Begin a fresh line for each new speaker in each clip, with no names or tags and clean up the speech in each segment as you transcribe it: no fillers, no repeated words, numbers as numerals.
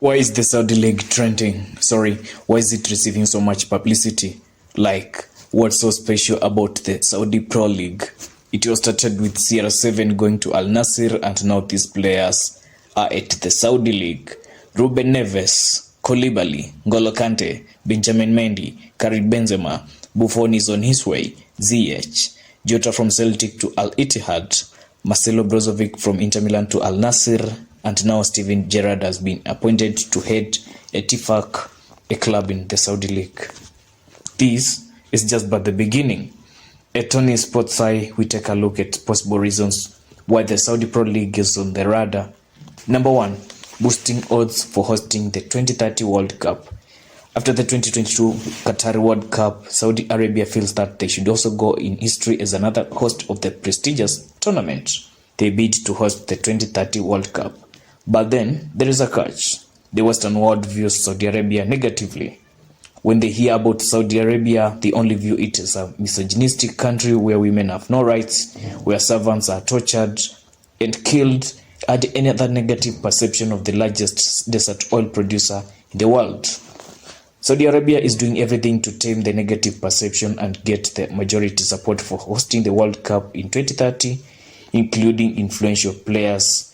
Why is the Saudi League trending? Why is it receiving so much publicity? Like, what's so special about the Saudi Pro League? It was started with CR7 going to Al Nassr, and now these players are at the Saudi League. Ruben Neves, Koulibaly, N'Golo Kante, Benjamin Mendy, Karim Benzema, Buffon is on his way, Ziyech, Jota from Celtic to Al Ittihad, Marcelo Brozovic from Inter Milan to Al Nassr, and now Steven Gerrard has been appointed to head Ettifaq, a club in the Saudi League. This is just but the beginning. At Tony Sports Eye, we take a look at possible reasons why the Saudi Pro League is on the radar. Number 1, boosting odds for hosting the 2030 World Cup. After the 2022 Qatar World Cup, Saudi Arabia feels that they should also go in history as another host of the prestigious tournament. They bid to host the 2030 World Cup. But then, there is a catch. The Western world views Saudi Arabia negatively. When they hear about Saudi Arabia, they only view it as a misogynistic country where women have no rights, where servants are tortured and killed, and any other negative perception of the largest desert oil producer in the world. Saudi Arabia is doing everything to tame the negative perception and get the majority support for hosting the World Cup in 2030, including influential players.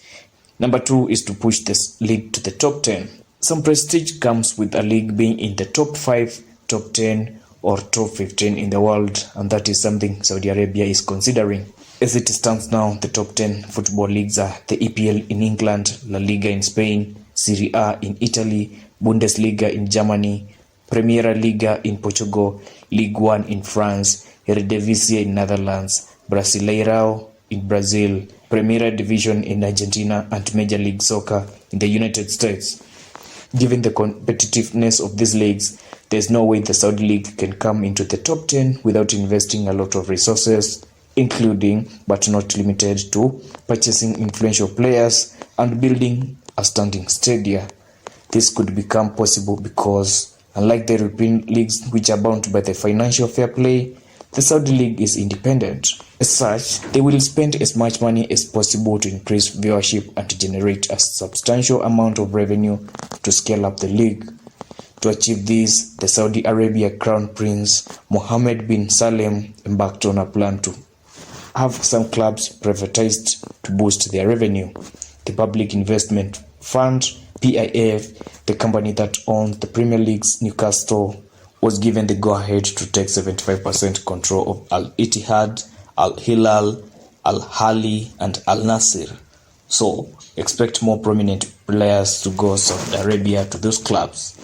Number 2 is to push this league to the top 10. Some prestige comes with a league being in the top 5, top 10, or top 15 in the world, and that is something Saudi Arabia is considering. As it stands now, the top 10 football leagues are the EPL in England, La Liga in Spain, Serie A in Italy, Bundesliga in Germany, Premier Liga in Portugal, Ligue 1 in France, Eredivisie in Netherlands, Brasileirão in Brazil, Primera Division in Argentina, and Major League Soccer in the United States. Given the competitiveness of these leagues, there is no way the Saudi League can come into the top 10 without investing a lot of resources, including but not limited to purchasing influential players and building a standing stadium. This could become possible because, unlike the European leagues which are bound by the financial fair play, the Saudi League is independent. As such, they will spend as much money as possible to increase viewership and to generate a substantial amount of revenue to scale up the league. To achieve this, the Saudi Arabia Crown Prince Mohammed bin Salem embarked on a plan to have some clubs privatized to boost their revenue. The Public Investment Fund, PIF, the company that owns the Premier League's Newcastle, was given the go-ahead to take 75% control of Al Ittihad, Al Hilal, Al Ahly, and Al Nassr. So, expect more prominent players to go Saudi Arabia to those clubs.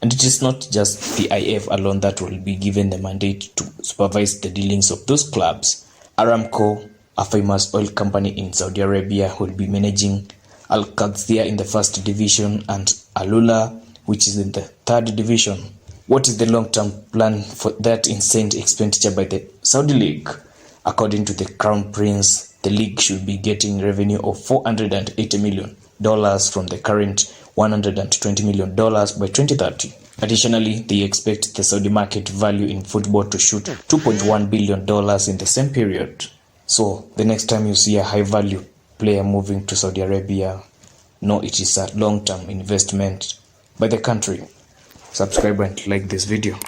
And it is not just PIF alone that will be given the mandate to supervise the dealings of those clubs. Aramco, a famous oil company in Saudi Arabia, will be managing Al Qadsiya in the first division and Alula, which is in the third division. What is the long-term plan for that insane expenditure by the Saudi League? According to the Crown Prince, the league should be getting revenue of $480 million from the current $120 million by 2030. Additionally, they expect the Saudi market value in football to shoot $2.1 billion in the same period. So, the next time you see a high-value player moving to Saudi Arabia, know it is a long-term investment by the country. Subscribe and like this video.